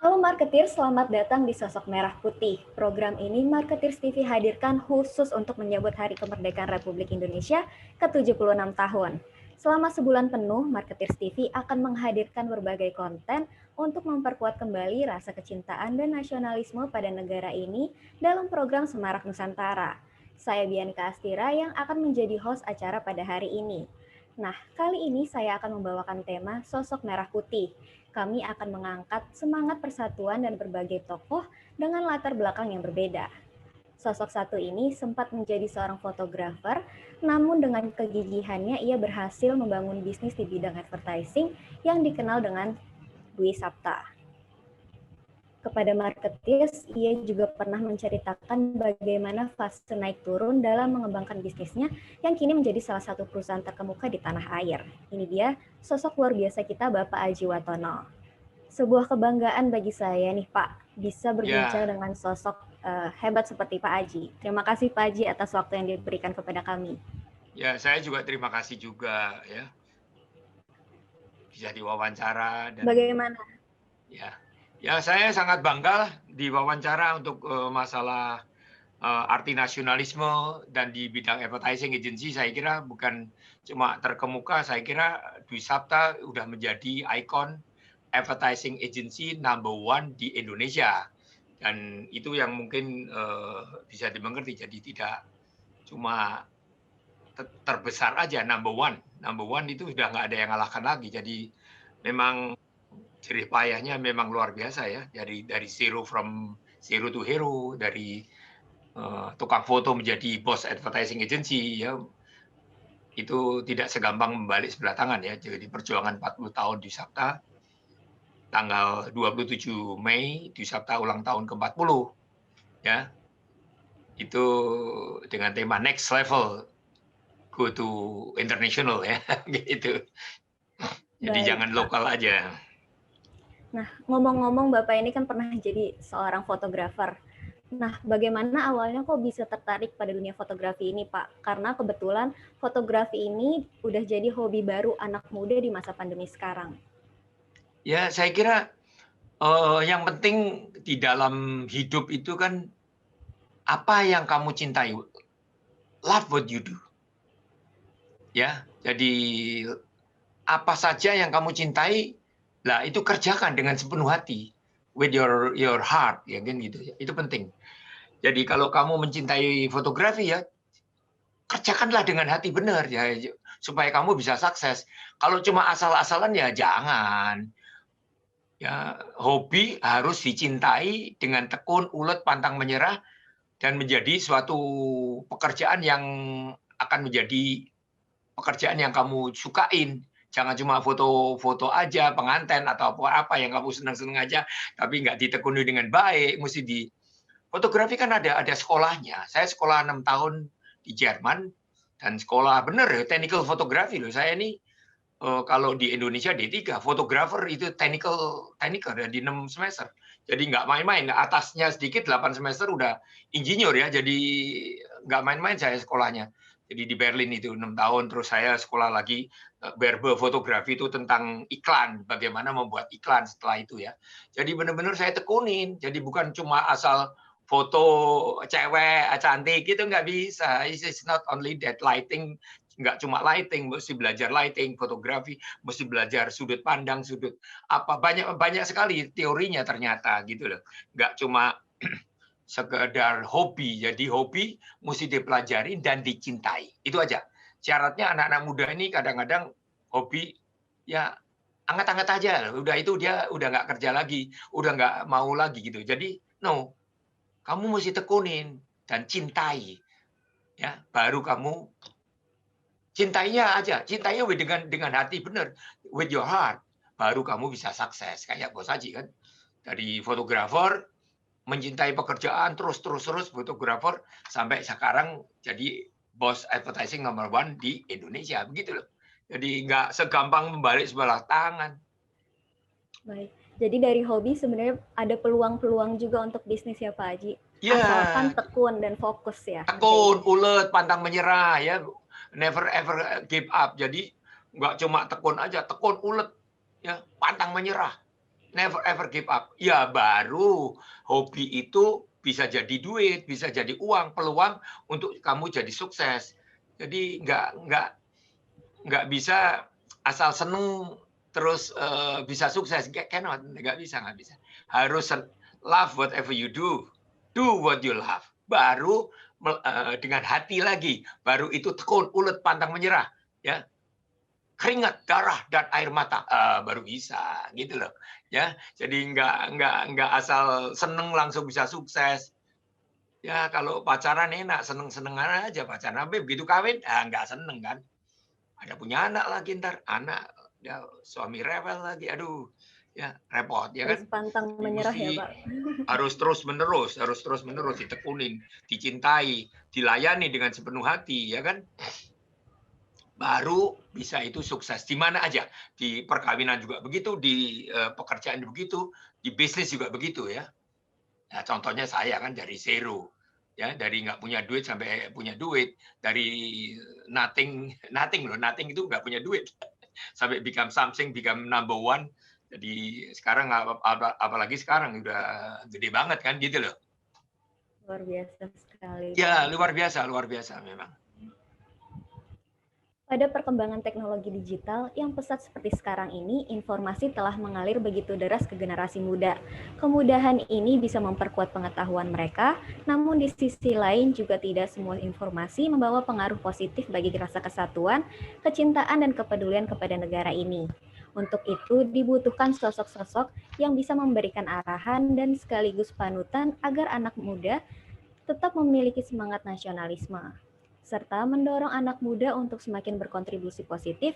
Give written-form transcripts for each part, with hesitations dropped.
Halo Marketeers, selamat datang di Sosok Merah Putih. Program ini Marketeers TV hadirkan khusus untuk menyambut Hari Kemerdekaan Republik Indonesia ke-76 tahun. Selama sebulan penuh, Marketeers TV akan menghadirkan berbagai konten untuk memperkuat kembali rasa kecintaan dan nasionalisme pada negara ini dalam program Semarak Nusantara. Saya Bianca Astira yang akan menjadi host acara pada hari ini. Nah, kali ini saya akan membawakan tema Sosok Merah Putih. Kami akan mengangkat semangat persatuan dan berbagai tokoh dengan latar belakang yang berbeda. Sosok satu ini sempat menjadi seorang fotografer, namun dengan kegigihannya ia berhasil membangun bisnis di bidang advertising yang dikenal dengan Dwi Sapta. Kepada Marketeers, ia juga pernah menceritakan bagaimana fase naik turun dalam mengembangkan bisnisnya yang kini menjadi salah satu perusahaan terkemuka di tanah air. Ini dia sosok luar biasa kita, Bapak Aji Watono. Sebuah kebanggaan bagi saya nih Pak, bisa berbincang dengan sosok hebat seperti Pak Aji. Terima kasih Pak Aji atas waktu yang diberikan kepada kami. Ya, saya juga terima kasih juga ya. Bisa diwawancara dan Bagaimana? Ya saya sangat bangga diwawancara untuk masalah arti nasionalisme dan di bidang advertising agency. Saya kira bukan cuma terkemuka, saya kira Dwi Sapta udah menjadi ikon advertising agency number 1 di Indonesia. Dan itu yang mungkin bisa dimengerti, jadi tidak cuma terbesar aja number one itu sudah nggak ada yang ngalahkan lagi. Jadi memang jerih payahnya memang luar biasa ya, dari zero to hero, dari tukang foto menjadi bos advertising agency ya, itu tidak segampang membalik sebelah tangan ya. Jadi perjuangan 40 tahun Dwi Sapta, tanggal 27 Mei Dwi Sapta ulang tahun ke-40 ya, itu dengan tema next level go to international ya gitu. Jadi Baik, jangan Pak. lokal aja. Nah, ngomong-ngomong Bapak ini kan pernah jadi seorang fotografer. Nah, bagaimana awalnya kok bisa tertarik pada dunia fotografi ini, Pak? Karena kebetulan fotografi ini udah jadi hobi baru anak muda di masa pandemi sekarang. Ya, saya kira yang penting di dalam hidup itu kan apa yang kamu cintai. Love what you do. Ya, jadi apa saja yang kamu cintai, lah itu kerjakan dengan sepenuh hati, with your heart, ya kan gitu. Itu penting. Jadi kalau kamu mencintai fotografi ya, kerjakanlah dengan hati benar ya, supaya kamu bisa sukses. Kalau cuma asal-asalan ya jangan. Ya, hobi harus dicintai dengan tekun, ulet, pantang menyerah, dan menjadi suatu pekerjaan yang akan menjadi pekerjaan yang kamu sukain. Jangan cuma foto-foto aja, pengantin atau apa yang kamu senang-senang aja, tapi nggak ditekuni dengan baik. Mesti di fotografi kan ada sekolahnya. Saya sekolah 6 tahun di Jerman dan sekolah bener ya, technical fotografi loh. Saya ini kalau di Indonesia D3, fotografer itu technical ya, di 6 semester. Jadi nggak main-main, atasnya sedikit 8 semester udah insinyur ya, jadi nggak main-main saya sekolahnya. Jadi di Berlin itu 6 tahun, terus saya sekolah lagi Berbe fotografi itu tentang iklan, bagaimana membuat iklan setelah itu ya. Jadi benar-benar saya tekunin, jadi bukan cuma asal foto cewek cantik gitu, nggak bisa. It's not only that lighting, nggak cuma lighting, mesti belajar lighting, fotografi, mesti belajar sudut pandang, sudut apa, banyak sekali teorinya ternyata gitu loh. Nggak cuma sekedar hobi. Jadi hobi mesti dipelajari dan dicintai. Itu aja. Syaratnya anak-anak muda ini kadang-kadang hobi ya anget-anget aja. Udah itu dia udah nggak kerja lagi, udah nggak mau lagi gitu. Jadi no, kamu mesti tekunin dan cintai. Ya, baru kamu cintainya aja, cintainya dengan hati benar, with your heart, baru kamu bisa sukses. Kayak Bos Haji kan, dari fotografer, mencintai pekerjaan, terus fotografer, sampai sekarang jadi bos advertising nomor 1 di Indonesia, begitu loh. Jadi nggak segampang membalik sebelah tangan. Baik. Jadi dari hobi sebenarnya ada peluang-peluang juga untuk bisnis ya Pak Haji. Ya, Asalkan tekun dan fokus ya. tekun, ulet, pantang menyerah ya, never ever give up. Jadi nggak cuma tekun aja, tekun, ulet, ya, pantang menyerah. never ever give up. Ya baru hobi itu bisa jadi duit, bisa jadi uang, peluang untuk kamu jadi sukses. Jadi nggak bisa asal seneng terus bisa sukses. Cannot, nggak bisa, nggak bisa. Harus love whatever you do what you love. Baru dengan hati lagi, baru itu tekun, ulet, pantang menyerah, ya. Keringat, darah, dan air mata, baru bisa, gitu loh, ya. Jadi nggak asal seneng langsung bisa sukses. Ya kalau pacaran enak, seneng-senengan aja pacaran, tapi begitu kawin, nggak seneng kan. Ada punya anak lagi ntar, anak ya suami rewel lagi, aduh, ya repot, ya Harus kan. pantang menyerah ya, Mesti Pak. harus terus menerus ditekunin, dicintai, dilayani dengan sepenuh hati, ya kan. Baru bisa itu sukses di mana aja, di perkawinan juga begitu, di pekerjaan begitu, di bisnis juga begitu, ya. Nah, contohnya saya kan dari zero, ya, dari nggak punya duit sampai punya duit, dari nothing nothing loh, nothing itu nggak punya duit, sampai become something, become number one. Jadi sekarang apalagi sekarang udah gede banget kan gitu loh. Luar biasa sekali, Ya, Pak. luar biasa memang. Pada perkembangan teknologi digital yang pesat seperti sekarang ini, informasi telah mengalir begitu deras ke generasi muda. Kemudahan ini bisa memperkuat pengetahuan mereka, namun di sisi lain juga tidak semua informasi membawa pengaruh positif bagi rasa kesatuan, kecintaan, dan kepedulian kepada negara ini. Untuk itu, dibutuhkan sosok-sosok yang bisa memberikan arahan dan sekaligus panutan agar anak muda tetap memiliki semangat nasionalisme, serta mendorong anak muda untuk semakin berkontribusi positif,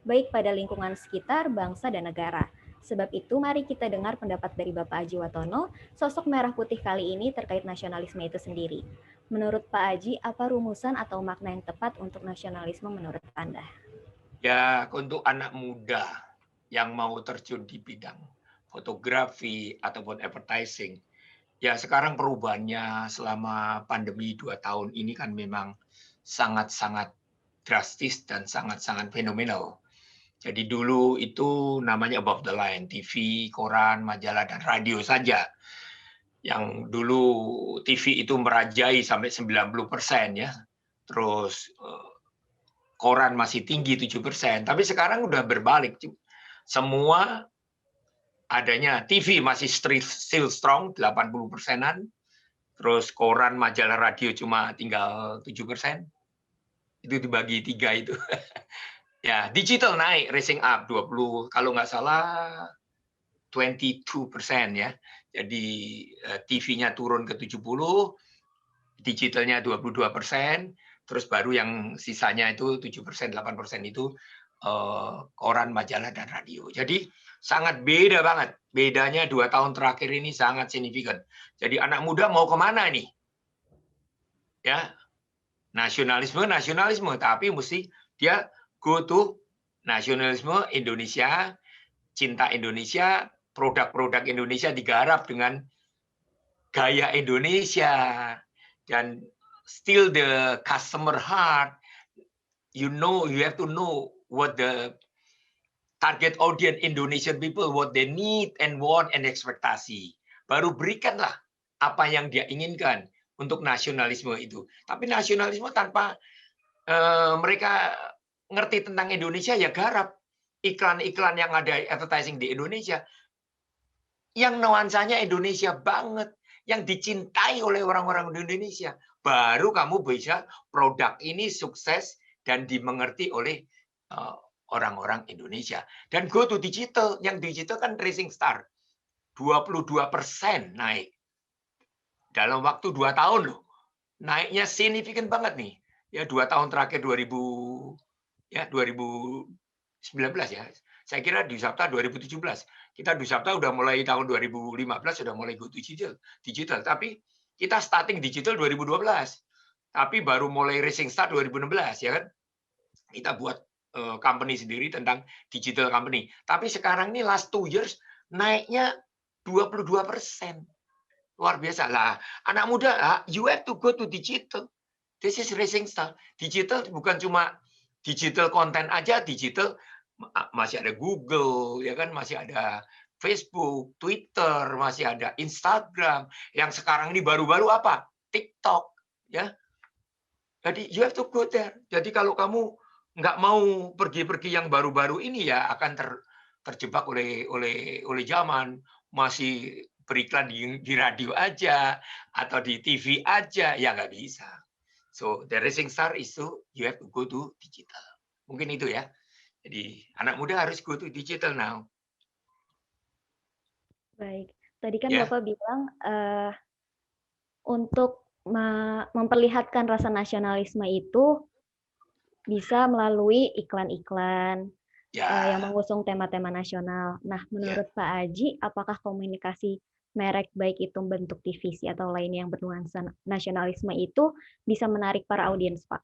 baik pada lingkungan sekitar, bangsa, dan negara. Sebab itu, mari kita dengar pendapat dari Bapak Aji Watono, sosok merah putih kali ini terkait nasionalisme itu sendiri. Menurut Pak Aji, apa rumusan atau makna yang tepat untuk nasionalisme menurut Anda? Ya, untuk anak muda yang mau terjun di bidang fotografi ataupun advertising, ya sekarang perubahannya selama pandemi 2 tahun ini kan memang sangat-sangat drastis dan sangat-sangat fenomenal. Jadi dulu itu namanya above the line, TV, koran, majalah, dan radio saja. Yang dulu TV itu merajai sampai 90% ya. Terus koran masih tinggi 7%, tapi sekarang udah berbalik. Semua adanya TV masih still strong 80%-an, terus koran, majalah, radio cuma tinggal 7%. Itu dibagi 3 itu. Ya, digital naik, racing up 20, kalau nggak salah 22% ya. Jadi TV-nya turun ke 70, digitalnya 22%, terus baru yang sisanya itu 7%, 8% itu koran, majalah, dan radio. Jadi sangat beda banget. Bedanya 2 tahun terakhir ini sangat signifikan. Jadi anak muda mau kemana nih? Ya, nasionalisme, tapi mesti dia go to nasionalisme Indonesia, cinta Indonesia, produk-produk Indonesia digarap dengan gaya Indonesia, dan still the customer heart. You have to know what the target audience Indonesian people, what they need and want and ekspektasi. Baru berikanlah apa yang dia inginkan untuk nasionalisme itu. Tapi nasionalisme tanpa mereka ngerti tentang Indonesia, ya garap iklan-iklan yang ada advertising di Indonesia yang nuansanya Indonesia banget, yang dicintai oleh orang-orang di Indonesia. Baru kamu bisa produk ini sukses dan dimengerti oleh orang-orang Indonesia. Dan go to digital, yang digital kan racing star. 22% naik. Dalam waktu 2 tahun loh. Naiknya signifikan banget nih. Ya 2 tahun terakhir 2019 ya. Saya kira di Sabta 2017. Kita di Sabta udah mulai tahun 2015 sudah mulai go to digital. Tapi kita starting digital 2012. Tapi baru mulai racing start 2016 ya kan. Kita buat company sendiri tentang digital company. Tapi sekarang ini last 2 years naiknya 22%. Luar biasa lah. Anak muda, you have to go to digital. This is racing star. Digital bukan cuma digital konten aja, digital masih ada Google, ya kan, masih ada Facebook, Twitter, masih ada Instagram, yang sekarang ini baru-baru apa? TikTok, ya. Jadi you have to go there. Jadi kalau kamu nggak mau pergi-pergi yang baru-baru ini ya akan terjebak oleh zaman, masih beriklan di radio aja atau di TV aja, ya nggak bisa. So the rising star is you have to go to digital. Mungkin itu ya. Jadi anak muda harus go to digital now, Baik, tadi kan ya. Bapak bilang untuk memperlihatkan rasa nasionalisme itu bisa melalui iklan-iklan yang Ya, mengusung tema-tema nasional. Nah, ya. menurut Pak Aji, apakah komunikasi merek baik itu bentuk TVC atau lainnya yang bernuansa nasionalisme itu bisa menarik para audiens, Pak?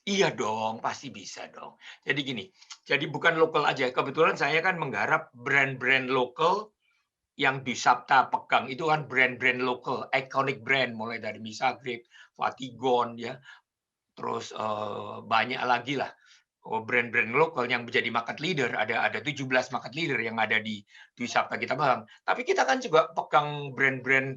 Iya dong, pasti bisa dong. Jadi gini, jadi bukan lokal aja. Kebetulan saya kan menggarap brand-brand lokal yang di Sabta pegang itu kan brand-brand lokal, iconic brand mulai dari Misagrip, Fatigon ya, terus banyak lagi lah brand-brand lokal yang menjadi market leader. Ada 17 market leader yang ada di Sabta kita pegang. Tapi kita kan juga pegang brand-brand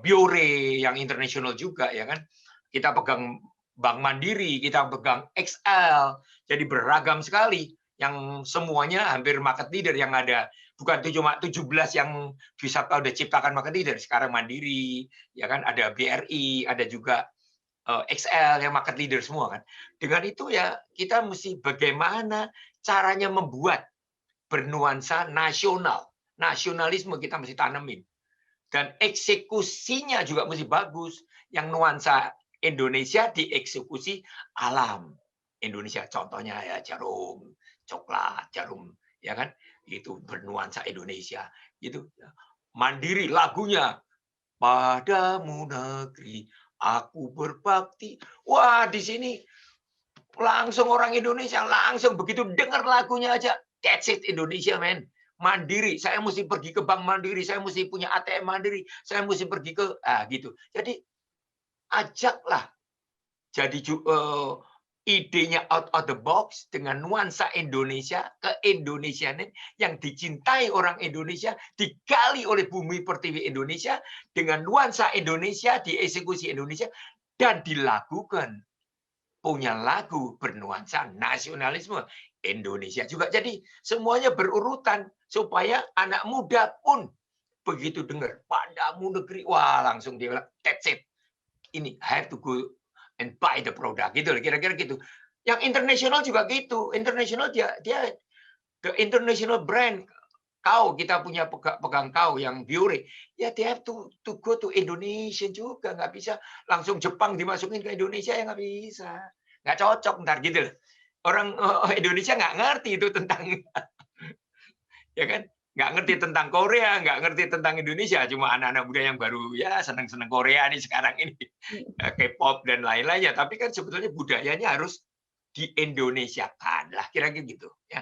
Biore yang internasional juga ya kan. Kita pegang Bank Mandiri, kita pegang XL. Jadi beragam sekali yang semuanya hampir market leader yang ada. Bukan cuma 17 yang bisa udah ciptakan market leader. Sekarang Mandiri, ya kan ada BRI, ada juga XL yang market leader semua kan. Dengan itu ya kita mesti bagaimana caranya membuat bernuansa nasional. Nasionalisme kita mesti tanemin. Dan eksekusinya juga mesti bagus. Yang nuansa Indonesia dieksekusi alam Indonesia. Contohnya ya jarum, coklat, jarum, ya kan? Itu bernuansa Indonesia. Gitu. Mandiri lagunya padamu negeri aku berbakti. Wah, di sini langsung orang Indonesia langsung begitu dengar lagunya aja, that's it Indonesia, men. Mandiri, saya mesti pergi ke bank Mandiri, saya mesti punya ATM Mandiri, saya mesti pergi ke gitu. Jadi ajaklah jadi idenya out of the box dengan nuansa Indonesia, keindonesiaan yang dicintai orang Indonesia, digali oleh bumi pertiwi Indonesia dengan nuansa Indonesia, dieksekusi Indonesia dan dilakukan punya lagu bernuansa nasionalisme Indonesia juga. Jadi semuanya berurutan supaya anak muda pun begitu dengar padamu negeri, wah langsung dia bilang that's it. Ini I have to go and buy the product gitu kira-kira gitu. Yang internasional juga gitu. Internasional dia the international brand kau kita punya pegang kau yang Biore ya they have to go to Indonesia juga nggak bisa langsung Jepang dimasukin ke Indonesia ya nggak bisa nggak cocok ntar gitu loh orang Indonesia nggak ngerti itu tentang ya kan nggak ngerti tentang Korea nggak ngerti tentang Indonesia cuma anak-anak muda yang baru ya seneng-seneng Korea nih sekarang ini K-pop dan lain-lainnya tapi kan sebetulnya budayanya harus di Indonesiakan lah kira-kira gitu ya.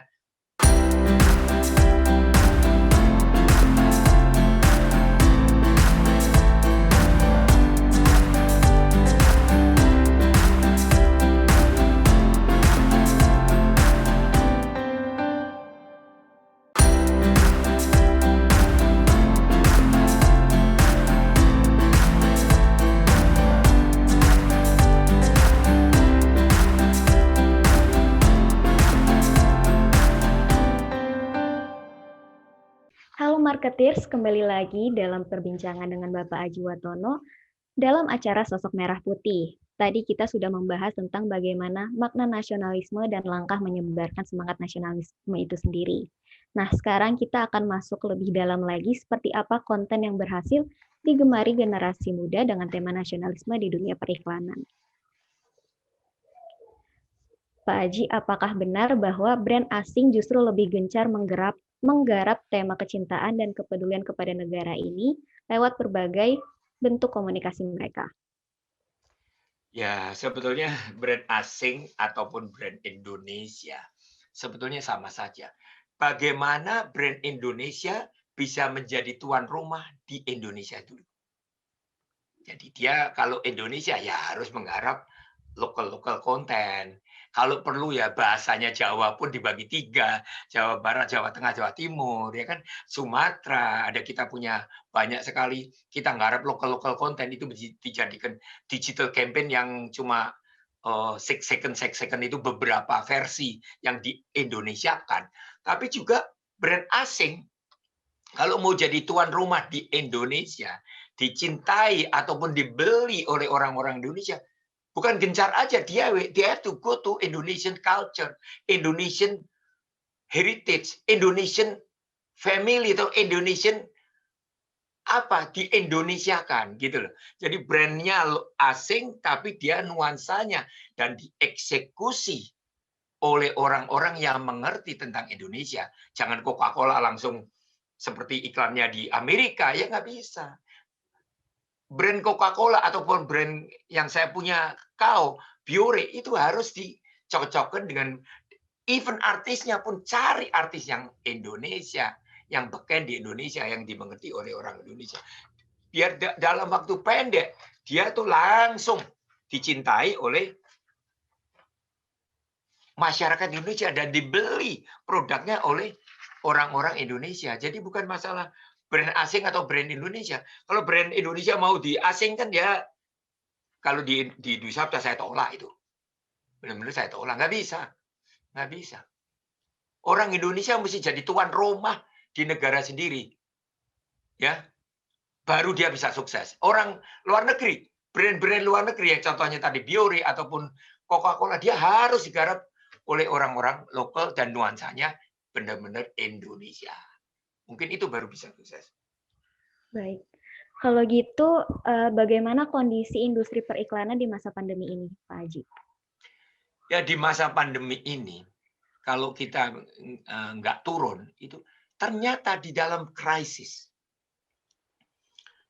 Halo Marketeers, kembali lagi dalam perbincangan dengan Bapak Aji Watono dalam acara Sosok Merah Putih. Tadi kita sudah membahas tentang bagaimana makna nasionalisme dan langkah menyebarkan semangat nasionalisme itu sendiri. Nah, sekarang kita akan masuk lebih dalam lagi seperti apa konten yang berhasil digemari generasi muda dengan tema nasionalisme di dunia periklanan. Pak Aji, apakah benar bahwa brand asing justru lebih gencar menggarap tema kecintaan dan kepedulian kepada negara ini lewat berbagai bentuk komunikasi mereka? Ya, sebetulnya brand asing ataupun brand Indonesia sebetulnya sama saja. Bagaimana brand Indonesia bisa menjadi tuan rumah di Indonesia dulu. Jadi dia kalau Indonesia ya harus menggarap lokal konten. Kalau perlu ya bahasanya Jawa pun dibagi 3, Jawa Barat, Jawa Tengah, Jawa Timur, ya kan. Sumatera, ada kita punya banyak sekali, kita nggarap lokal konten itu dijadikan digital campaign yang cuma 6 second itu beberapa versi yang di-Indonesiakan. Tapi juga brand asing kalau mau jadi tuan rumah di Indonesia, dicintai ataupun dibeli oleh orang-orang Indonesia, bukan gencar aja, dia have to go to Indonesian culture, Indonesian heritage, Indonesian family atau Indonesian apa di Indonesiakan gitu loh. Jadi brandnya asing tapi dia nuansanya dan dieksekusi oleh orang-orang yang mengerti tentang Indonesia. Jangan Coca-Cola langsung seperti iklannya di Amerika, ya nggak bisa. Brand Coca-Cola ataupun brand yang saya punya kau, Biore, itu harus dicocokkan dengan even artisnya pun cari artis yang Indonesia, yang beken di Indonesia, yang dimengerti oleh orang Indonesia. Biar dalam waktu pendek, dia tuh langsung dicintai oleh masyarakat Indonesia dan dibeli produknya oleh orang-orang Indonesia. Jadi bukan masalah brand asing atau brand Indonesia. Kalau brand Indonesia mau diasingkan ya, kalau di Dwi Sabta saya tolak itu. Benar-benar saya tolak. Nggak bisa. Nggak bisa. Orang Indonesia mesti jadi tuan rumah di negara sendiri. Ya, baru dia bisa sukses. Orang luar negeri, brand-brand luar negeri yang contohnya tadi Biore ataupun Coca-Cola, dia harus digarap oleh orang-orang lokal dan nuansanya benar-benar Indonesia. Mungkin itu baru bisa sukses. Baik. Kalau gitu, bagaimana kondisi industri periklanan di masa pandemi ini, Pak Haji? Ya, di masa pandemi ini, kalau kita nggak turun, itu ternyata di dalam krisis,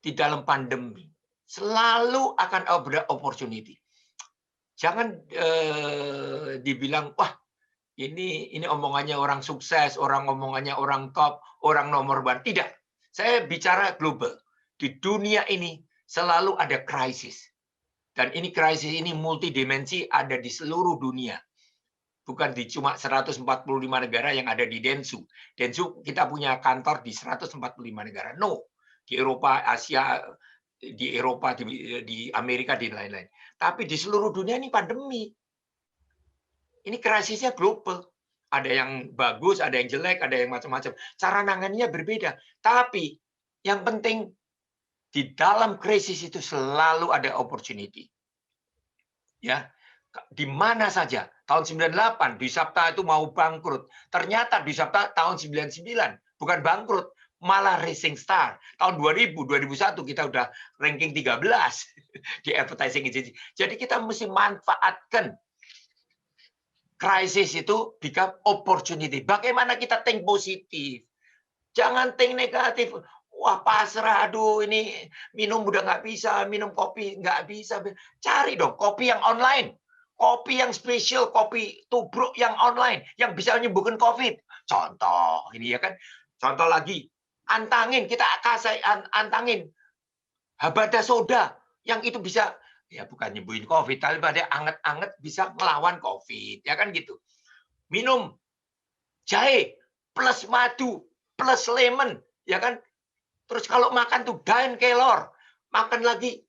di dalam pandemi, selalu akan ada opportunity. Jangan dibilang, wah ini omongannya orang sukses, omongannya orang top, orang nomor one. Tidak. Saya bicara global. Di dunia ini selalu ada krisis. Dan ini krisis ini multidimensi, ada di seluruh dunia. Bukan di cuma 145 negara yang ada di Densu. Densu kita punya kantor di 145 negara. No. Di Eropa, Asia, di Eropa, di Amerika, di lain-lain. Tapi di seluruh dunia ini pandemi. Ini krisisnya global. Ada yang bagus, ada yang jelek, ada yang macam-macam. Cara nanganinya berbeda. Tapi yang penting di dalam krisis itu selalu ada opportunity. Ya, di mana saja. Tahun 98 Dwi Sabta itu mau bangkrut. Ternyata Dwi Sabta tahun 99 bukan bangkrut, malah rising star. Tahun 2000, 2001 kita udah ranking 13 di advertising agency. Jadi kita mesti manfaatkan krisis itu become opportunity. Bagaimana kita think positif? Jangan think negatif. Wah pasrah, aduh ini minum udah nggak bisa, minum kopi nggak bisa. Cari dong kopi yang online. Kopi yang spesial, kopi tubruk yang online. Yang bisa menyembuhkan COVID. Contoh, ini ya kan. Contoh lagi, antangin, kita kasih antangin. Habada soda, yang itu bisa ya bukan nyembuhin COVID, tapi pada anget-anget bisa melawan COVID, ya kan gitu. Minum jahe plus madu plus lemon, ya kan. Terus kalau makan tuh daun kelor, makan lagi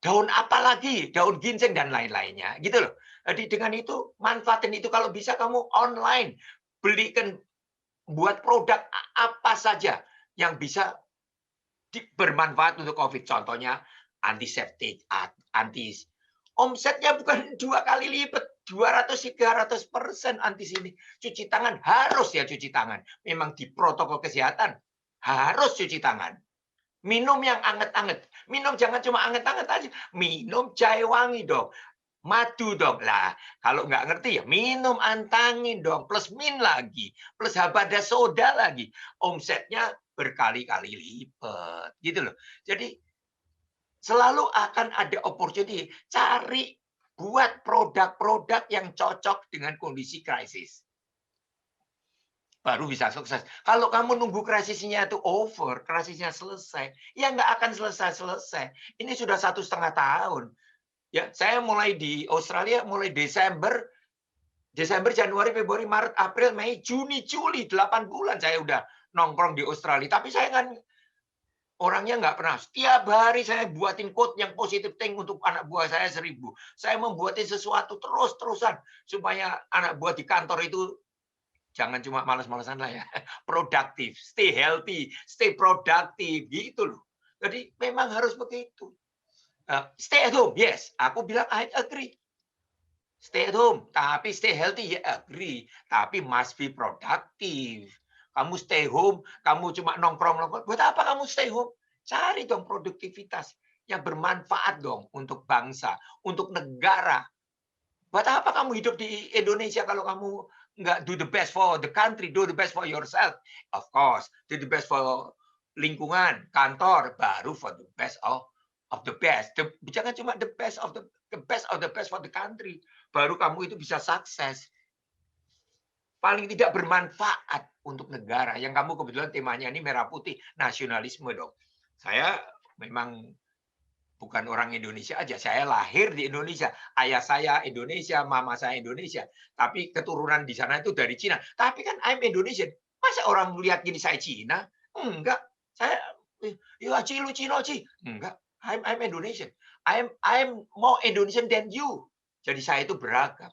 daun apa lagi, daun ginseng dan lain-lainnya, gitu loh. Jadi dengan itu manfaatin itu kalau bisa kamu online belikan buat produk apa saja yang bisa bermanfaat untuk COVID. Contohnya antiseptik, omsetnya bukan 2 kali lipat, 200-300% anti sini. Cuci tangan harus ya cuci tangan. Memang di protokol kesehatan harus cuci tangan. Minum yang anget-anget. Minum jangan cuma anget-anget aja. Minum jahe wangi dong. Madu dong. Lah, kalau nggak ngerti ya minum antangin dong. Plus min lagi. Plus habada soda lagi. Omsetnya berkali-kali lipat. Gitu loh. Jadi selalu akan ada opportunity. Cari buat produk-produk yang cocok dengan kondisi krisis. Baru bisa sukses. Kalau kamu nunggu krisisnya itu over, krisisnya selesai, ya nggak akan selesai-selesai. Ini sudah 1,5 tahun. Ya, saya mulai di Australia mulai Desember Desember, Januari, Februari, Maret, April, Mei, Juni, Juli, 8 bulan saya udah nongkrong di Australia. Tapi saya kan orangnya nggak pernah. Setiap hari saya buatin quote yang positif think untuk anak buah saya 1000. Saya membuatin sesuatu terus-terusan supaya anak buah di kantor itu jangan cuma malas-malasan lah ya. Produktif, stay healthy, stay productive gitu loh. Jadi memang harus begitu. Stay at home, yes. Aku bilang I agree. Stay at home, tapi stay healthy, ya agree. Tapi must be productive. Kamu stay home, kamu cuma nongkrong-nongkrong. Buat apa kamu stay home? Cari dong produktivitas yang bermanfaat dong untuk bangsa, untuk negara. Buat apa kamu hidup di Indonesia kalau kamu nggak do the best for the country, do the best for yourself. Of course, do the best for lingkungan, kantor, baru for the best of the best. Jangan cuma the best of the best of the best for the country. Baru kamu itu bisa sukses. Paling tidak bermanfaat untuk negara. Yang kamu kebetulan temanya ini merah putih, nasionalisme dong. Saya memang bukan orang Indonesia aja. Saya lahir di Indonesia. Ayah saya Indonesia, mama saya Indonesia. Tapi keturunan di sana itu dari Cina. Tapi kan I'm Indonesian. Masa orang melihat gini saya Cina? Enggak. Saya, ya Ci, lu Cino Ci. Enggak. I'm Indonesian. I'm more Indonesian than you. Jadi saya itu beragam.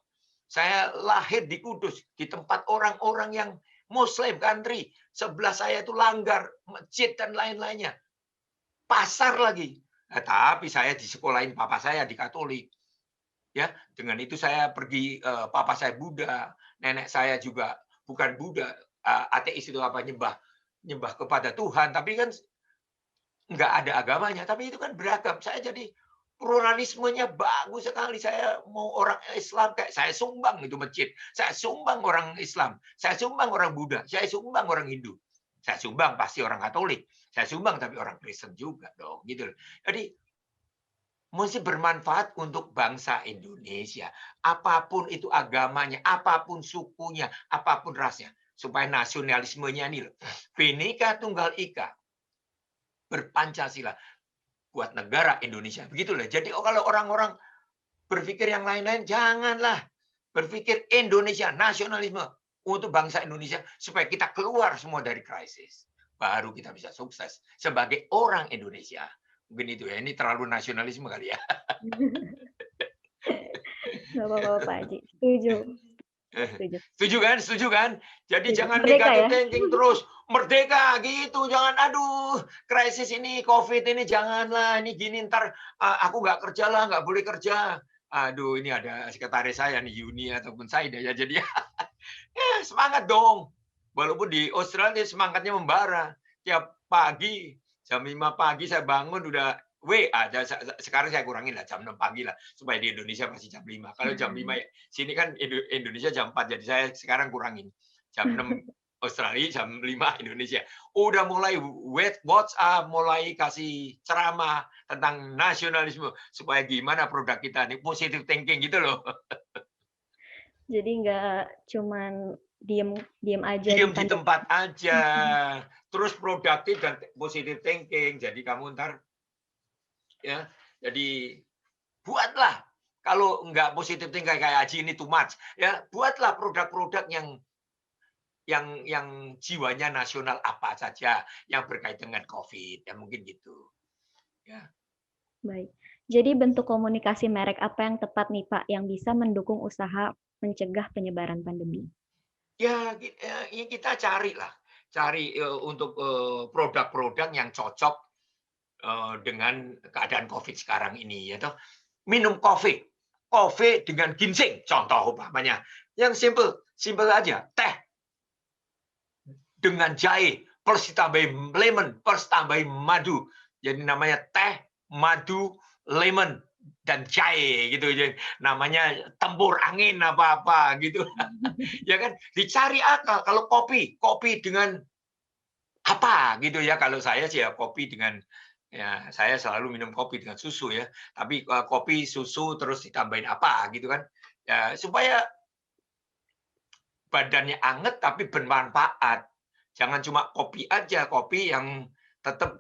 Saya lahir di Kudus, di tempat orang-orang yang Muslim country. Sebelah saya itu langgar, masjid, dan lain-lainnya. Pasar lagi. Nah, tapi saya disekolahin papa saya di Katolik. Ya, dengan itu saya pergi, papa saya Buddha, nenek saya juga bukan Buddha, ateis itu apa, nyembah kepada Tuhan, tapi kan nggak ada agamanya, tapi itu kan beragam. Saya jadi pluralismenya bagus sekali. Saya mau orang Islam, kayak saya sumbang itu masjid. Saya sumbang orang Islam. Saya sumbang orang Buddha. Saya sumbang orang Hindu. Saya sumbang pasti orang Katolik. Saya sumbang tapi orang Kristen juga dong. Gitu. Jadi mesti bermanfaat untuk bangsa Indonesia. Apapun itu agamanya, apapun sukunya, apapun rasnya. Supaya nasionalismenya ini loh. Bhinneka Tunggal Ika. Berpancasila. Buat negara Indonesia. Begitulah. Jadi kalau orang-orang berpikir yang lain-lain, janganlah berpikir Indonesia, nasionalisme untuk bangsa Indonesia supaya kita keluar semua dari krisis. Baru kita bisa sukses sebagai orang Indonesia. Mungkin itu ya. Ini terlalu nasionalisme kali ya. Nggak apa-apa Pak Haji. Setuju. Setuju kan? Setuju kan? Jadi Setuju. jangan Merdeka negatif ya? thinking terus. Merdeka gitu. Jangan, aduh, krisis ini, COVID ini, janganlah. Ini gini, ntar aku nggak kerja lah, nggak boleh kerja. Aduh, ini ada sekretaris saya nih, Yuni ataupun Saida ya. Jadi semangat dong. Walaupun di Australia semangatnya membara. Tiap pagi, jam 5 pagi saya bangun udah WA. Sekarang saya kurangin lah, jam 6 pagi lah. Supaya di Indonesia masih jam 5. Kalau jam 5 ya, sini kan Indonesia jam 4. Jadi saya sekarang kurangin. Jam 6 Australia, jam 5 Indonesia. Udah mulai WhatsApp, mulai kasih ceramah tentang nasionalisme. Supaya gimana produk kita nih, positive thinking gitu loh. Jadi nggak cuman diem aja Diem di kantor. tempat aja. Terus produktif dan positive thinking. Jadi kamu ntar, ya, jadi buatlah. Kalau nggak positive thinking kayak Haji ini too much, ya buatlah produk-produk yang jiwanya nasional apa saja yang berkait dengan COVID, ya mungkin gitu. Ya. Baik. Jadi bentuk komunikasi merek apa yang tepat nih Pak yang bisa mendukung usaha mencegah penyebaran pandemi? Ya, kita carilah, cari untuk produk-produk yang cocok dengan keadaan COVID sekarang ini, ya toh. Minum kopi dengan ginseng, contoh umpamanya. Yang simple aja, teh dengan jahe, plus ditambahin lemon, plus tambahin madu. Jadi namanya teh, madu, lemon, dan jahe gitu. Jadi namanya tempur angin apa-apa gitu. Ya kan, dicari akal. Kalau kopi dengan apa gitu ya. Kalau saya sih ya kopi dengan, ya saya selalu minum kopi dengan susu ya. Tapi kopi, susu, terus ditambahin apa gitu kan. Ya, supaya badannya anget tapi bermanfaat. Jangan cuma kopi aja, kopi yang tetap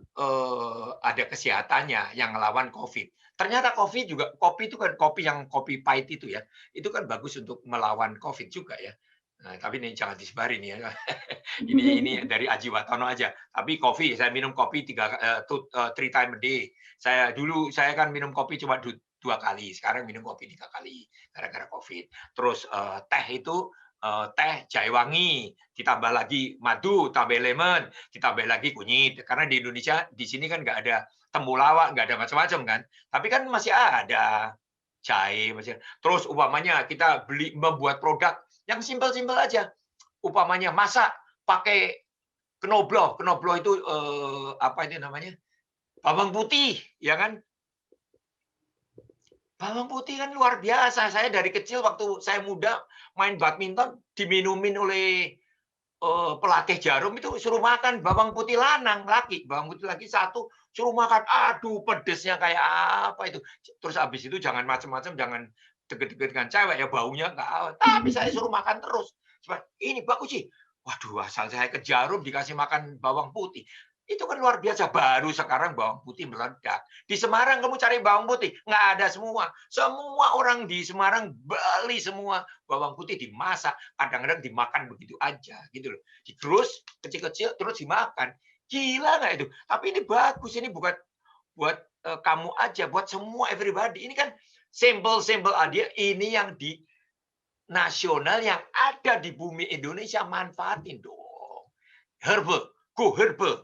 ada kesehatannya, yang ngelawan COVID. Ternyata kopi itu kan kopi yang kopi pahit itu ya, itu kan bagus untuk melawan COVID juga ya. Nah, tapi ini jangan disebarin ya. Ini dari Aji Watono aja. Tapi kopi, saya minum kopi 3 time a day. Saya kan minum kopi cuma 2 kali, sekarang minum kopi 3 kali gara-gara COVID. Terus teh itu teh jahe wangi, ditambah lagi madu, tambah lemon, ditambah lagi kunyit. Karena di Indonesia di sini kan nggak ada temulawak, nggak ada macam-macam kan. Tapi kan masih ada jahe, terus umpamanya kita membuat produk yang simpel-simpel aja. Umpamanya masak pakai knobloch. Knobloch itu apa itu namanya? Bawang putih, ya kan? Bawang putih kan luar biasa. Saya dari kecil waktu saya muda main badminton diminumin oleh pelatih Jarum itu suruh makan bawang putih lanang laki, bawang putih lagi satu, suruh makan. Aduh, pedesnya kayak apa itu. Terus habis itu jangan macam-macam, jangan deket-deket dengan cewek ya, baunya enggak. Tapi saya suruh makan terus. Ini bagus sih. Waduh, asal saya ke Jarum dikasih makan bawang putih. Itu kan luar biasa. Baru sekarang bawang putih meledak. Di Semarang kamu cari bawang putih, nggak ada semua. Semua orang di Semarang beli semua bawang putih dimasak, kadang-kadang dimakan begitu aja, gitu loh. Terus kecil-kecil terus dimakan. Gila nggak itu? Tapi ini bagus, ini buat kamu aja, buat semua everybody. Ini kan simple idea, ini yang di nasional yang ada di bumi Indonesia, manfaatin dong. Herbal, go herbal.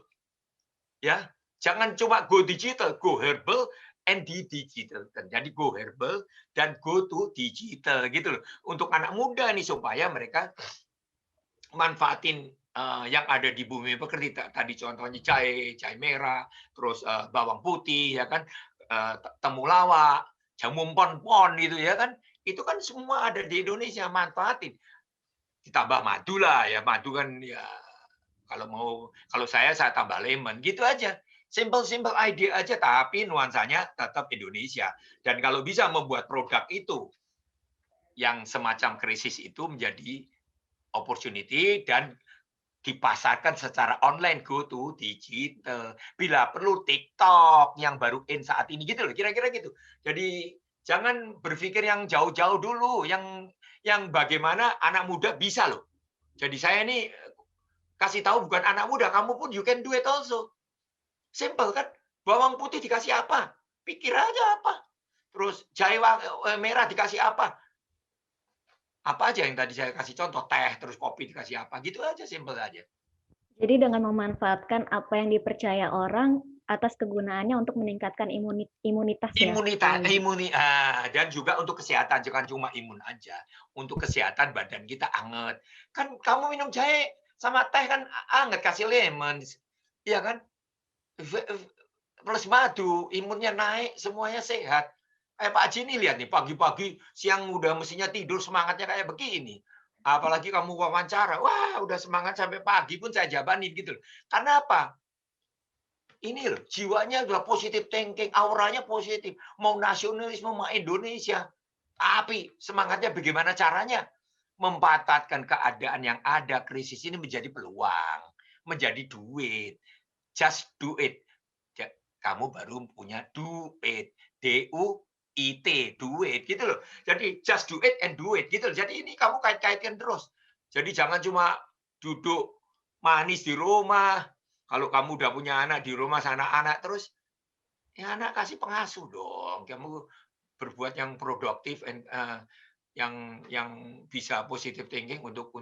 Ya, jangan cuma go digital, go herbal and di digital. Jadi go herbal dan go to digital gitu loh. Untuk anak muda nih supaya mereka manfaatin yang ada di bumi pekerti tadi contohnya jahe merah, terus bawang putih ya kan, temulawak, jamu pon-pon gitu ya kan. Itu kan semua ada di Indonesia, manfaatin. Ditambah madu lah ya, madu kan ya kalau saya tambah lemon, gitu aja. Simple idea aja, tapi nuansanya tetap Indonesia. Dan kalau bisa membuat produk itu yang semacam krisis itu menjadi opportunity dan dipasarkan secara online, go to digital. Bila perlu TikTok yang baru in saat ini gitu loh, kira-kira gitu. Jadi jangan berpikir yang jauh-jauh dulu, yang bagaimana anak muda bisa loh. Jadi saya ini kasih tahu bukan anak muda, kamu pun you can do it also. Simple kan? Bawang putih dikasih apa? Pikir aja apa. Terus jahe merah dikasih apa? Apa aja yang tadi saya kasih contoh, teh, terus kopi dikasih apa, gitu aja, simple aja. Jadi dengan memanfaatkan apa yang dipercaya orang atas kegunaannya untuk meningkatkan imunitas ya. Dan juga untuk kesehatan, jangan cuma imun aja. Untuk kesehatan badan kita anget. Kan kamu minum jahe sama teh kan anget, kasih lemon. Iya kan? Plus madu, imunnya naik, semuanya sehat. Kayak Pak Haji nih, lihat nih, pagi-pagi, siang udah mestinya tidur, semangatnya kayak begini. Apalagi kamu wawancara, wah udah semangat sampai pagi pun saya jabanin gitu. Karena apa? Ini loh, jiwanya udah positif thinking, auranya positif. Mau nasionalisme, mau Indonesia. Tapi semangatnya bagaimana caranya? Memanfaatkan keadaan yang ada, krisis ini menjadi peluang, menjadi duit. Just do it. Kamu baru punya duit. DUIT, duit gitu loh. Jadi just do it and do it gitu loh. Jadi ini kamu kait-kaitkan terus. Jadi jangan cuma duduk manis di rumah. Kalau kamu udah punya anak di rumah, anak-anak terus, ya anak kasih pengasuh dong. Kamu berbuat yang produktif, yang bisa positive thinking untuk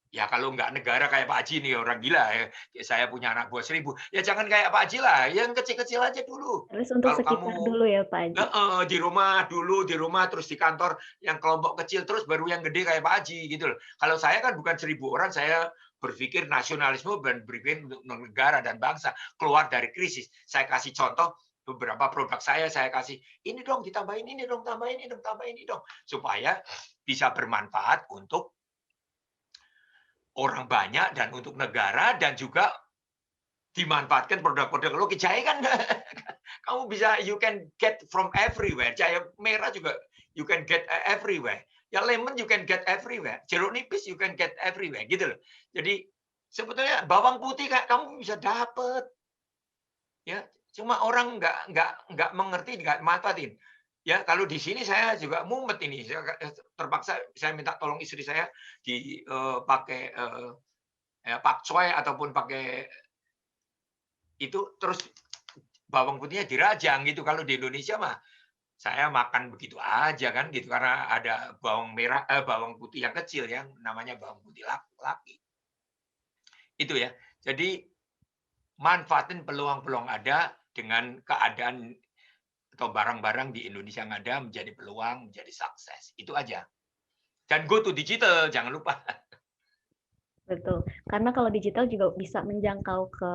ya kalau nggak negara kayak Pak Haji nih, orang gila ya. Saya punya anak buah 1000. Ya jangan kayak Pak Haji lah, yang kecil-kecil aja dulu. Terus untuk Kalau sekitar kamu dulu ya Pak Haji. di rumah dulu, di rumah terus di kantor yang kelompok kecil, terus baru yang gede kayak Pak Haji gitu loh. Kalau saya kan bukan 1000 orang, saya berpikir nasionalisme dan berpikir untuk negara dan bangsa keluar dari krisis. Saya kasih contoh beberapa produk saya kasih ini dong, ditambahin ini dong, tambahin ini dong, tambahin ini dong, supaya bisa bermanfaat untuk orang banyak dan untuk negara, dan juga dimanfaatkan produk-produk lo. Jahe kan kamu bisa, you can get from everywhere. Jahe merah juga you can get everywhere. Ya lemon you can get everywhere. Jeruk nipis you can get everywhere gitu loh. Jadi sebetulnya bawang putih kamu bisa dapat. Ya, Cuma orang nggak mengerti, nggak manfaatin. Ya, kalau di sini saya juga mumet ini, terpaksa saya minta tolong istri saya pakai, ya pakcoy ataupun pakai itu, terus bawang putihnya dirajang gitu. Kalau di Indonesia mah saya makan begitu aja kan gitu, karena ada bawang putih yang kecil yang namanya bawang putih laki. Itu ya. Jadi manfaatin peluang-peluang ada dengan keadaan atau barang-barang di Indonesia yang ada menjadi peluang, menjadi sukses. Itu aja. Dan go to digital, jangan lupa. Betul. Karena kalau digital juga bisa menjangkau ke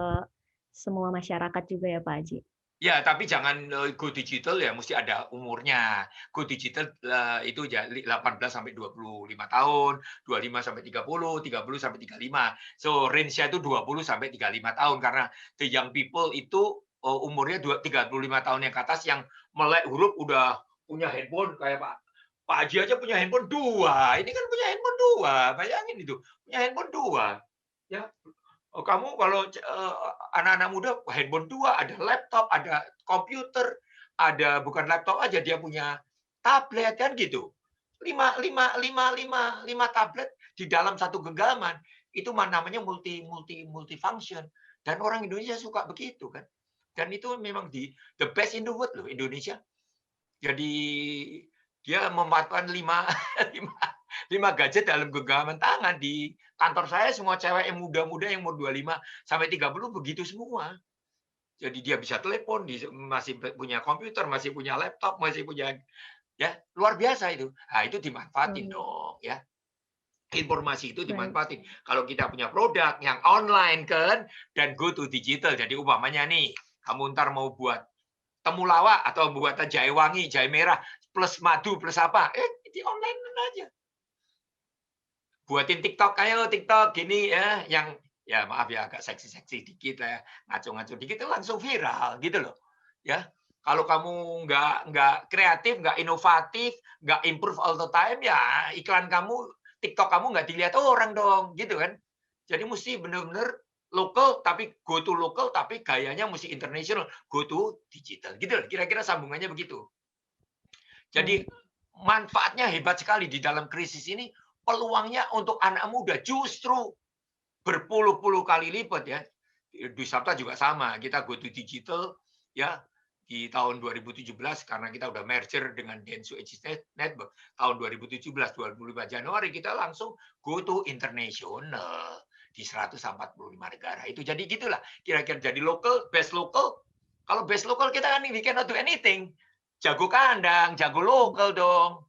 semua masyarakat juga ya Pak Haji. Ya, tapi jangan go digital ya mesti ada umurnya. Go digital itu ya 18 sampai 25 tahun, 25 sampai 30, 30 sampai 35. So range-nya itu 20 sampai 35 tahun karena the young people itu umurnya 35 tahun yang ke atas yang melek huruf udah punya handphone kayak Pak Haji aja punya handphone 2. Ini kan punya handphone 2. Bayangin itu, punya handphone 2. Ya, kamu kalau anak-anak muda handphone 2, ada laptop, ada komputer, ada bukan laptop aja dia punya tablet kan gitu. 5 tablet di dalam satu genggaman. Itu namanya multifunction dan orang Indonesia suka begitu kan. Dan itu memang the best in the world loh Indonesia. Jadi dia memanfaatkan 5 5 gadget dalam genggaman tangan. Di kantor saya semua cewek yang muda-muda yang umur 25 sampai 30 begitu semua. Jadi dia bisa telepon, masih punya komputer, masih punya laptop, masih punya, ya luar biasa itu. Nah, itu dimanfaatin dong ya. Informasi itu Baik. dimanfaatin. Kalau kita punya produk yang online kan dan go to digital. Jadi umpamanya nih, kamu ntar mau buat temulawak atau buat jahe wangi, jahe merah plus madu plus apa, di online aja. Buatin TikTok, ayo TikTok gini ya, yang ya maaf ya agak seksi-seksi dikit ya, ngaco-ngaco dikit itu langsung viral gitu loh. Ya. Kalau kamu nggak kreatif, nggak inovatif, nggak improve all the time ya iklan kamu, TikTok kamu nggak dilihat orang dong, gitu kan. Jadi mesti benar-benar lokal tapi go to lokal tapi gayanya mesti international, go to digital gitu loh. Kira-kira sambungannya begitu. Jadi Baik. manfaatnya hebat sekali di dalam krisis ini, peluangnya untuk anak muda justru berpuluh-puluh kali lipat ya. Di Sabta juga sama, kita go to digital ya di tahun 2017 karena kita udah merger dengan Densu Edge Network. Tahun 2017, 25 Januari kita langsung go to international di 145 negara. Itu jadi gitulah. Kira-kira jadi local, best local. Kalau best local kita kan we cannot do anything. Jago kandang, jago lokal dong.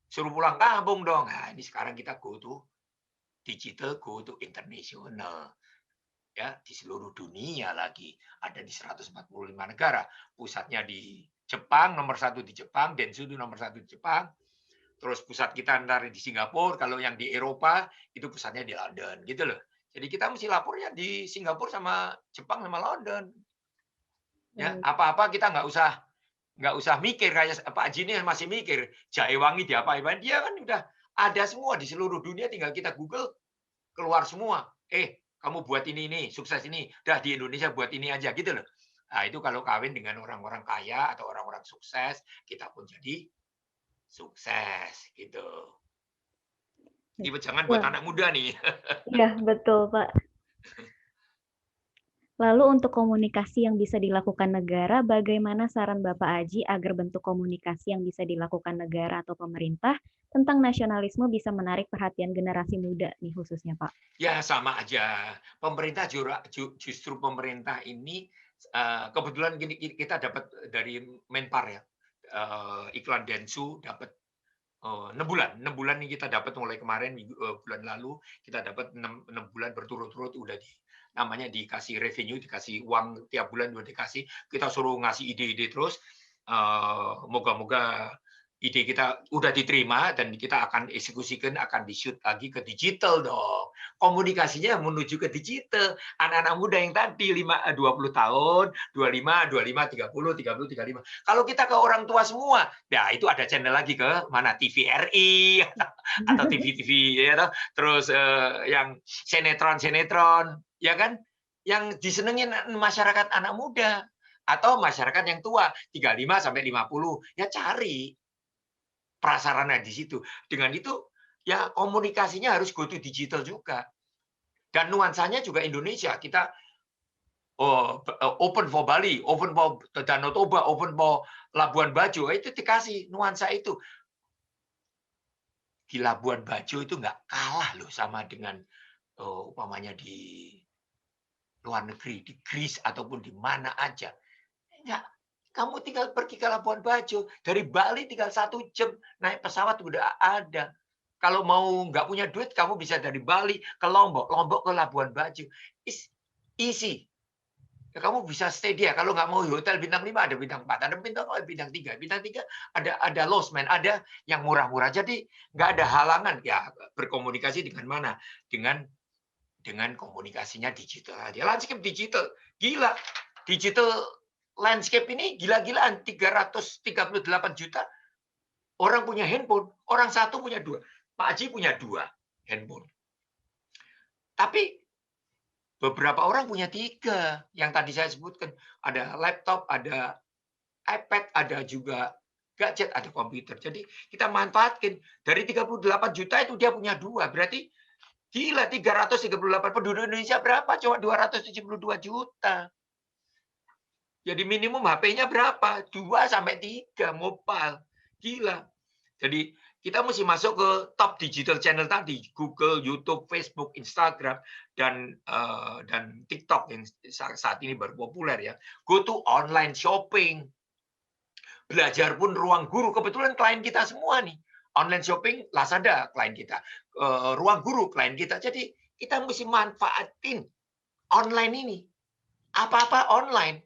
Suruh pulang kampung dong. Nah, ini sekarang kita go to digital, go to international. Ya, di seluruh dunia lagi. Ada di 145 negara. Pusatnya di Jepang, nomor 1 di Jepang, Densu itu nomor 1 di Jepang. Terus pusat kita ntar di Singapura, kalau yang di Eropa itu pusatnya di London, gitu loh. Jadi kita mesti lapornya di Singapura sama Jepang sama London. Ya, Baik. apa-apa kita nggak usah mikir kayak Pak Haji ini masih mikir jahe wangi diapa-apain. Dia kan udah ada semua di seluruh dunia, tinggal kita Google keluar semua. Kamu buat ini, sukses ini. Dah di Indonesia buat ini aja gitu loh. Nah, itu kalau kawin dengan orang-orang kaya atau orang-orang sukses, kita pun jadi sukses gitu. Ini jangan buat Wah, anak muda nih. iya betul Pak. Lalu untuk komunikasi yang bisa dilakukan negara, bagaimana saran Bapak Aji agar bentuk komunikasi yang bisa dilakukan negara atau pemerintah tentang nasionalisme bisa menarik perhatian generasi muda nih khususnya Pak? Ya sama aja. Pemerintah justru pemerintah ini kebetulan gini kita dapat dari Menpar ya. Iklan Densu dapat 6 bulan. 6 bulan nih kita dapat mulai kemarin bulan lalu kita dapat 6 bulan berturut-turut udah namanya dikasih revenue, dikasih uang tiap bulan udah dikasih. Kita suruh ngasih ide-ide terus. Moga-moga ide kita udah diterima dan kita akan eksekusikan, akan di-shoot lagi ke digital dong. Komunikasinya menuju ke digital. Anak-anak muda yang tadi 20 tahun, 25, 25, 30, 30, 35. Kalau kita ke orang tua semua, nah itu ada channel lagi ke mana TVRI atau TV-TV ya, terus yang sinetron-sinetron, ya kan? Yang disenengin masyarakat anak muda. Atau masyarakat yang tua, 35 sampai 50, ya cari prasarana di situ. Dengan itu, ya komunikasinya harus go to digital juga. Dan nuansanya juga Indonesia. Kita open for Bali, open for Danau Toba, open for Labuan Bajo, itu dikasih nuansa itu. Di Labuan Bajo itu nggak kalah loh sama dengan umpamanya di luar negeri, di Greece ataupun di mana aja. Enggak, kamu tinggal pergi ke Labuan Bajo, dari Bali tinggal 1 jam, naik pesawat udah ada. Kalau mau nggak punya duit, kamu bisa dari Bali ke Lombok, Lombok ke Labuan Bajo. It's easy. Ya, kamu bisa stay dia. Kalau nggak mau hotel bintang 5, ada bintang 4, ada bintang 3. Bintang 3 ada lodgement, ada yang murah-murah. Jadi nggak ada halangan ya berkomunikasi dengan mana? Dengan komunikasinya digital aja. Landscape digital, gila. Digital landscape ini gila-gilaan, 338 juta orang punya handphone, orang satu punya 2. Pak Haji punya 2 handphone. Tapi beberapa orang punya 3, yang tadi saya sebutkan. Ada laptop, ada iPad, ada juga gadget, ada komputer. Jadi kita manfaatkan. Dari 38 juta itu dia punya 2. Berarti gila, 338 penduduk Indonesia berapa? Cuma 272 juta. Jadi minimum HP-nya berapa? 2 sampai 3 mobile. Gila. Jadi kita mesti masuk ke top digital channel tadi, Google, YouTube, Facebook, Instagram, dan TikTok yang saat ini baru populer ya. Go to online shopping. Belajar pun ruang guru. Kebetulan klien kita semua nih. Online shopping, Lazada klien kita. Ruang guru klien kita. Jadi kita mesti manfaatin online ini. Apa-apa online.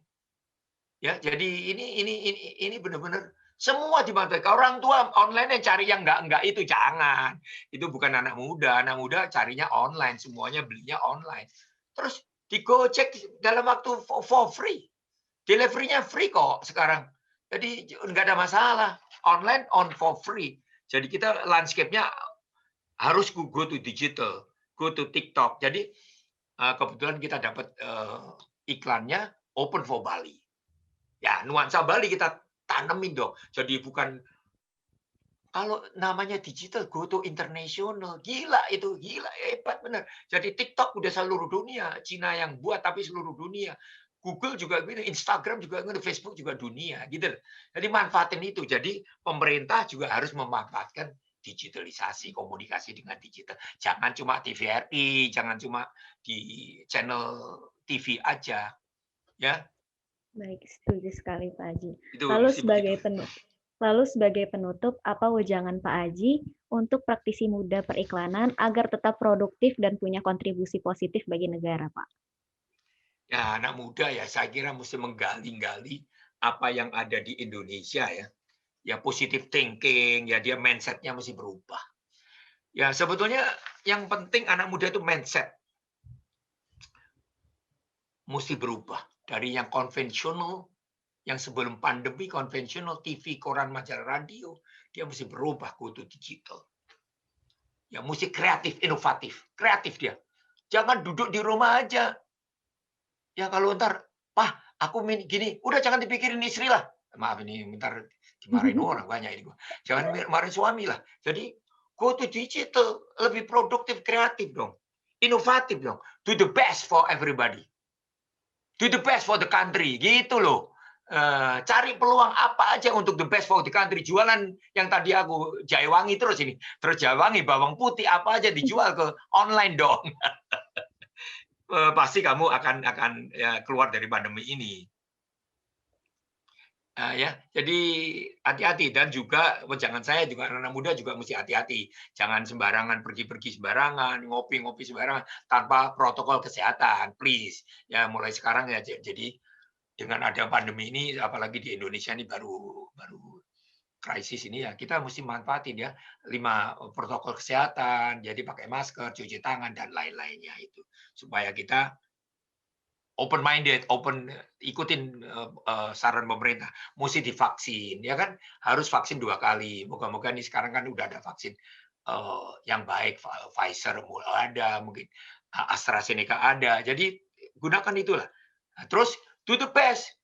Ya, jadi ini benar-benar semua dimanfaatkan. Orang tua online yang cari yang enggak itu jangan. Itu bukan anak muda. Anak muda carinya online, semuanya belinya online. Terus di Gojek dalam waktu for free. Delivery-nya free kok sekarang. Jadi enggak ada masalah. Online on for free. Jadi kita landscape-nya harus go to digital, go to TikTok. Jadi kebetulan kita dapat iklannya Open for Bali. Ya, nuansa Bali kita tanemin dong. Jadi bukan kalau namanya digital, go to international. Gila itu, gila, hebat benar. Jadi TikTok udah seluruh dunia. Cina yang buat, tapi seluruh dunia. Google juga gitu, Instagram juga gitu, Facebook juga dunia. Gitu. Jadi manfaatin itu. Jadi pemerintah juga harus memanfaatkan digitalisasi, komunikasi dengan digital. Jangan cuma TVRI, jangan cuma di channel TV aja. Ya, Baik, setuju sekali Pak Haji. itu Lalu mesti begitu. sebagai penutup, apa wejangan Pak Haji untuk praktisi muda periklanan agar tetap produktif dan punya kontribusi positif bagi negara, Pak? Ya, anak muda ya, saya kira mesti menggali-gali apa yang ada di Indonesia ya. Ya positive thinking, ya dia mindset-nya mesti berubah. Ya sebetulnya yang penting anak muda itu mindset. Mesti berubah. Dari yang konvensional, yang sebelum pandemi konvensional, TV, koran, majalah, radio, dia mesti berubah go to digital. Ya mesti kreatif, inovatif. Kreatif dia. Jangan duduk di rumah aja. Ya kalau ntar, "Pah, aku gini," udah jangan dipikirin istri lah. Maaf ini ntar dimarahin orang banyak ini. Jangan marahin suami lah. Jadi go to digital, lebih produktif, kreatif dong. Inovatif dong. Do the best for everybody. Do the best for the country, gitu loh. Cari peluang apa aja untuk the best for the country. Jualan yang tadi aku jahe wangi terus ini. Terus jahe wangi, bawang putih, apa aja dijual ke online dong. Pasti kamu akan ya, keluar dari pandemi ini. Ya, jadi hati-hati dan juga jangan saya juga anak muda juga mesti hati-hati. Jangan sembarangan pergi-pergi sembarangan, ngopi-ngopi sembarangan tanpa protokol kesehatan, please. Ya mulai sekarang ya jadi dengan ada pandemi ini apalagi di Indonesia ini baru krisis ini ya kita mesti manfaatin ya 5 protokol kesehatan, jadi pakai masker, cuci tangan dan lain-lainnya itu supaya kita open minded, ikutin saran pemerintah, mesti divaksin, ya kan? Harus vaksin 2 kali. Moga-moga nih sekarang kan udah ada vaksin yang baik, Pfizer ada, mungkin AstraZeneca ada. Jadi gunakan itulah. Nah, terus do the best.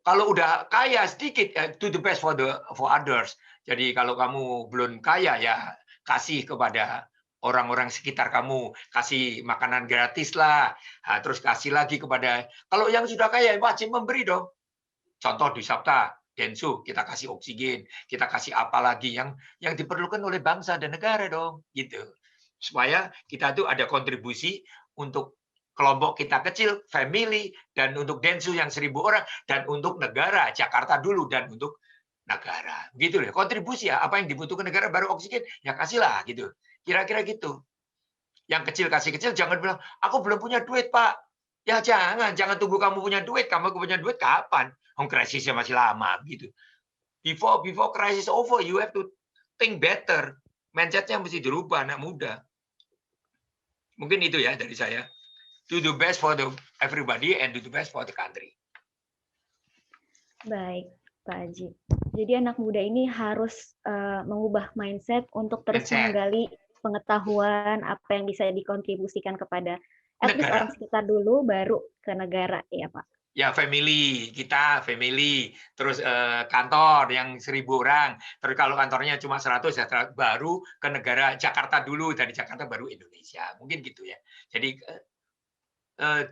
Kalau udah kaya sedikit, ya do the best for others. Jadi kalau kamu belum kaya, ya kasih kepada orang-orang sekitar kamu, kasih makanan gratis lah, terus kasih lagi kepada kalau yang sudah kaya wajib memberi dong. Contoh di Sabta, Densu, kita kasih oksigen, kita kasih apa lagi yang diperlukan oleh bangsa dan negara dong, gitu. Supaya kita tuh ada kontribusi untuk kelompok kita kecil, family, dan untuk Densu yang 1.000 orang, dan untuk negara, Jakarta dulu, dan untuk negara. Gitu deh, kontribusi ya, apa yang dibutuhkan negara baru oksigen, ya kasihlah gitu. Kira-kira gitu. Yang kecil kasih kecil, jangan bilang, aku belum punya duit, Pak. Ya jangan tunggu kamu punya duit. Kamu punya duit kapan? Krisisnya masih lama gitu. Before crisis over, you have to think better. Mindset-nya mesti dirubah anak muda. Mungkin itu ya dari saya. Do the best for everybody and do the best for the country. Baik, Pak Haji. Jadi anak muda ini harus mengubah mindset untuk terus menggali pengetahuan apa yang bisa dikontribusikan kepada at least orang sekitar dulu, baru ke negara, ya Pak? Ya family, kita family, terus kantor yang 1.000 orang, terus kalau kantornya cuma 100 ya baru ke negara Jakarta dulu, dari Jakarta baru Indonesia, mungkin gitu ya. Jadi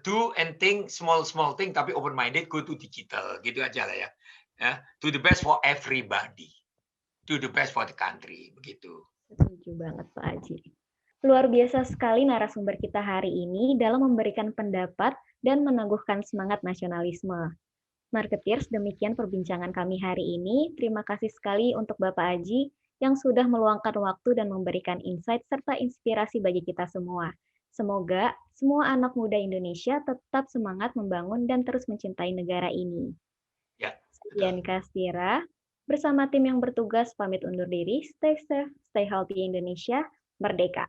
do and think small thing tapi open minded, go to digital, gitu aja lah ya. Do the best for everybody, do the best for the country, begitu. Setuju banget Pak Haji. Luar biasa sekali narasumber kita hari ini dalam memberikan pendapat dan meneguhkan semangat nasionalisme. Marketeers, demikian perbincangan kami hari ini. Terima kasih sekali untuk Bapak Haji yang sudah meluangkan waktu dan memberikan insight serta inspirasi bagi kita semua. Semoga semua anak muda Indonesia tetap semangat membangun dan terus mencintai negara ini. Ya, Sekian Kastira. Bersama tim yang bertugas pamit undur diri. Stay safe, stay healthy Indonesia. Merdeka!